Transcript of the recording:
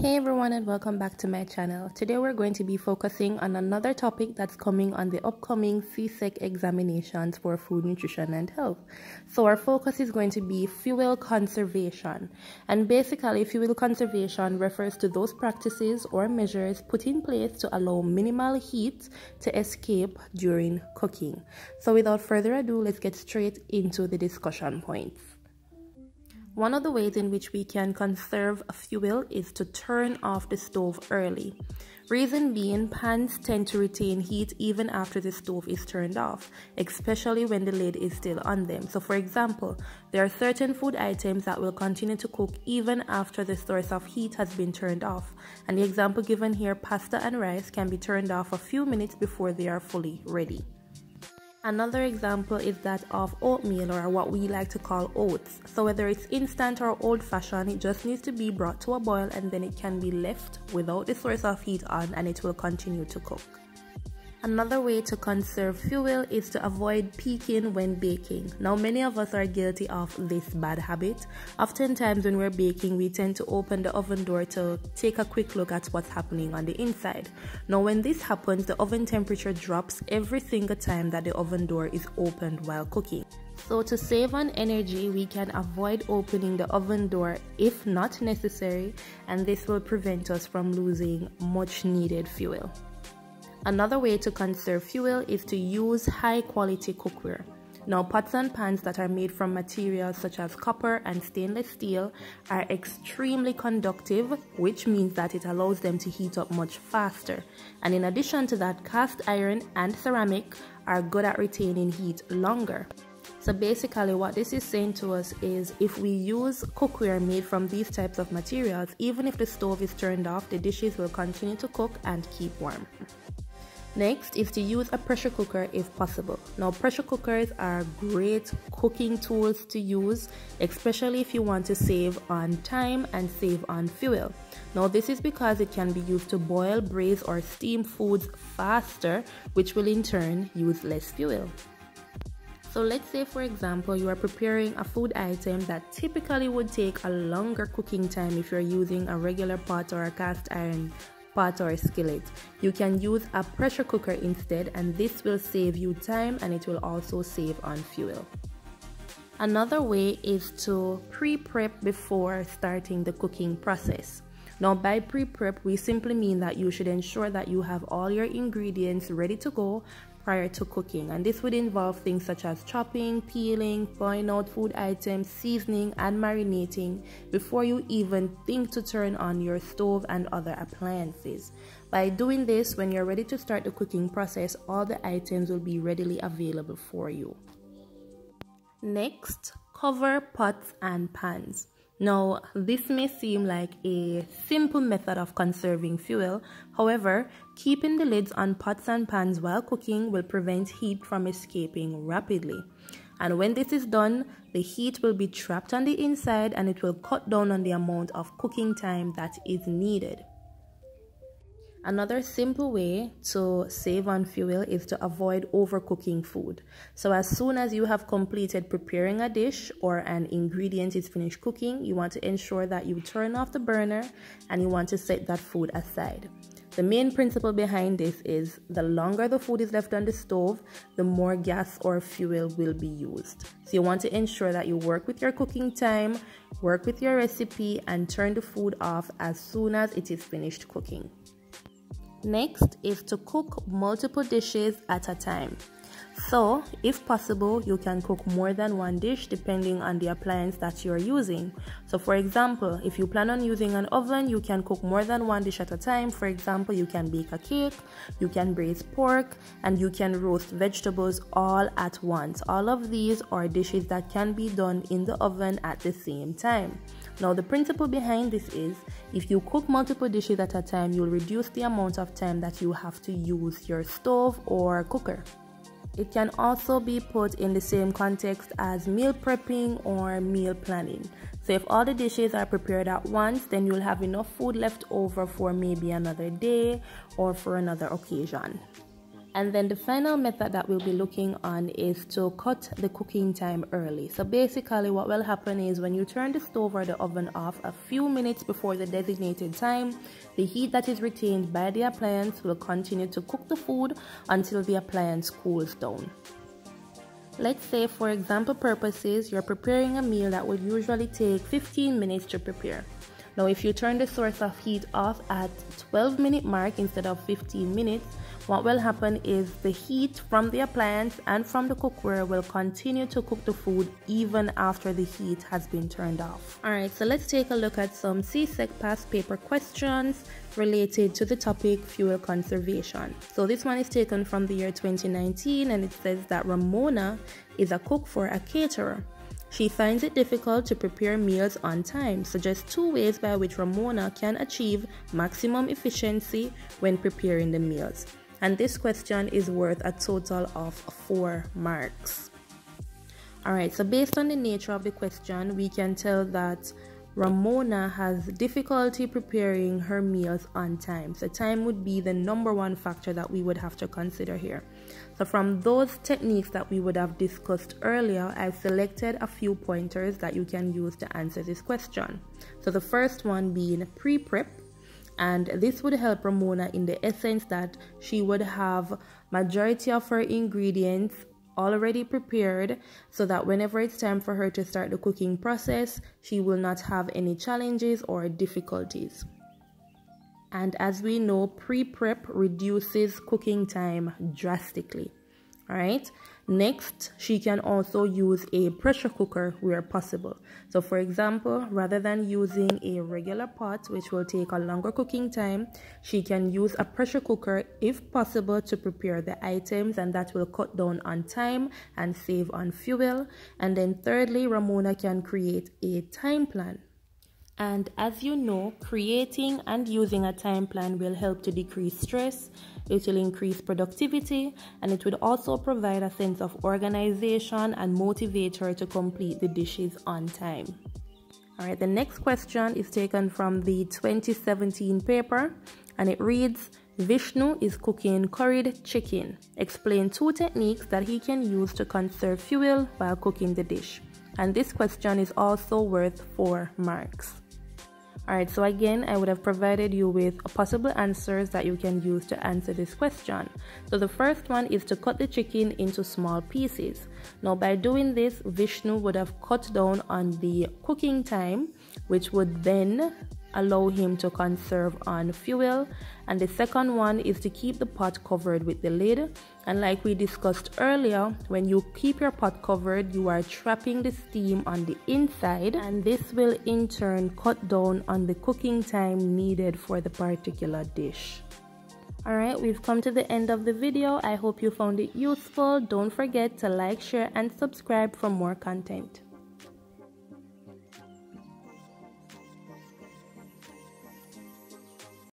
Hey everyone, and welcome back to my channel. Today we're going to be focusing on another topic that's coming on the upcoming CSEC examinations for food, nutrition and health. So our focus is going to be fuel conservation, and basically fuel conservation refers to those practices or measures put in place to allow minimal heat to escape during cooking. So without further ado, let's get straight into the discussion points. One of the ways in which we can conserve fuel is to turn off the stove early. Reason being, pans tend to retain heat even after the stove is turned off, especially when the lid is still on them. So for example, there are certain food items that will continue to cook even after the source of heat has been turned off. And the example given here, pasta and rice, can be turned off a few minutes before they are fully ready. Another example is that of oatmeal, or what we like to call oats. So whether it's instant or old-fashioned, it just needs to be brought to a boil and then it can be left without the source of heat on and it will continue to cook. Another way to conserve fuel is to avoid peeking when baking. Now, many of us are guilty of this bad habit. Oftentimes when we're baking, we tend to open the oven door to take a quick look at what's happening on the inside. Now, when this happens, the oven temperature drops every single time that the oven door is opened while cooking. So to save on energy, we can avoid opening the oven door if not necessary, and this will prevent us from losing much needed fuel. Another way to conserve fuel is to use high quality cookware. Now, pots and pans that are made from materials such as copper and stainless steel are extremely conductive, which means that it allows them to heat up much faster. And in addition to that, cast iron and ceramic are good at retaining heat longer. So basically what this is saying to us is, if we use cookware made from these types of materials, even if the stove is turned off, the dishes will continue to cook and keep warm. Next is to use a pressure cooker if possible. Now, pressure cookers are great cooking tools to use, especially if you want to save on time and save on fuel. Now, this is because it can be used to boil, braise or steam foods faster, which will in turn use less fuel. So let's say, for example, you are preparing a food item that typically would take a longer cooking time if you're using a regular pot or a cast iron pot or a skillet. You can use a pressure cooker instead, and this will save you time and it will also save on fuel. Another way is to pre-prep before starting the cooking process. Now, by pre-prep, we simply mean that you should ensure that you have all your ingredients ready to go prior to cooking, and this would involve things such as chopping, peeling, thawing out food items, seasoning and marinating before you even think to turn on your stove and other appliances. By doing this, when you're ready to start the cooking process, all the items will be readily available for you. Next, cover pots and pans. Now, this may seem like a simple method of conserving fuel. However, keeping the lids on pots and pans while cooking will prevent heat from escaping rapidly. And when this is done, the heat will be trapped on the inside and it will cut down on the amount of cooking time that is needed. Another simple way to save on fuel is to avoid overcooking food. So as soon as you have completed preparing a dish or an ingredient is finished cooking, you want to ensure that you turn off the burner and you want to set that food aside. The main principle behind this is the longer the food is left on the stove, the more gas or fuel will be used. So you want to ensure that you work with your cooking time, work with your recipe, and turn the food off as soon as it is finished cooking. Next is to cook multiple dishes at a time. So, if possible, you can cook more than one dish depending on the appliance that you're using. So for example, if you plan on using an oven, you can cook more than one dish at a time. For example, you can bake a cake, you can braise pork, and you can roast vegetables all at once. All of these are dishes that can be done in the oven at the same time. Now, the principle behind this is, if you cook multiple dishes at a time, you'll reduce the amount of time that you have to use your stove or cooker. It can also be put in the same context as meal prepping or meal planning. So if all the dishes are prepared at once, then you'll have enough food left over for maybe another day or for another occasion. And then the final method that we'll be looking on is to cut the cooking time early. So basically what will happen is when you turn the stove or the oven off a few minutes before the designated time, the heat that is retained by the appliance will continue to cook the food until the appliance cools down. Let's say for example purposes, you're preparing a meal that would usually take 15 minutes to prepare. Now if you turn the source of heat off at 12-minute mark instead of 15 minutes, what will happen is the heat from the appliance and from the cookware will continue to cook the food even after the heat has been turned off. Alright, so let's take a look at some CSEC past paper questions related to the topic fuel conservation. So this one is taken from the year 2019 and it says that Ramona is a cook for a caterer. She finds it difficult to prepare meals on time. Suggest 2 ways by which Ramona can achieve maximum efficiency when preparing the meals. And this question is worth a total of 4 marks. Alright, so based on the nature of the question, we can tell that Ramona has difficulty preparing her meals on time. So time would be the #1 factor that we would have to consider here. So from those techniques that we would have discussed earlier, I've selected a few pointers that you can use to answer this question. So the first one being pre-prep. And this would help Ramona in the essence that she would have majority of her ingredients already prepared so that whenever it's time for her to start the cooking process, she will not have any challenges or difficulties. And as we know, pre-prep reduces cooking time drastically. Alright, next she can also use a pressure cooker where possible. So for example, rather than using a regular pot which will take a longer cooking time, she can use a pressure cooker if possible to prepare the items, and that will cut down on time and save on fuel. And then thirdly, Ramona can create a time plan. And as you know, creating and using a time plan will help to decrease stress, it will increase productivity, and it would also provide a sense of organization and motivate her to complete the dishes on time. Alright, the next question is taken from the 2017 paper, and it reads, Vishnu is cooking curried chicken. Explain 2 techniques that he can use to conserve fuel while cooking the dish. And this question is also worth 4 marks. Alright, so again, I would have provided you with possible answers that you can use to answer this question. So the first one is to cut the chicken into small pieces. Now by doing this, Vishnu would have cut down on the cooking time, which would then allow him to conserve on fuel. And the second one is to keep the pot covered with the lid. And like we discussed earlier, when you keep your pot covered, you are trapping the steam on the inside, and this will in turn cut down on the cooking time needed for the particular dish. Alright, we've come to the end of the video. I hope you found it useful. Don't forget to like, share, and subscribe for more content.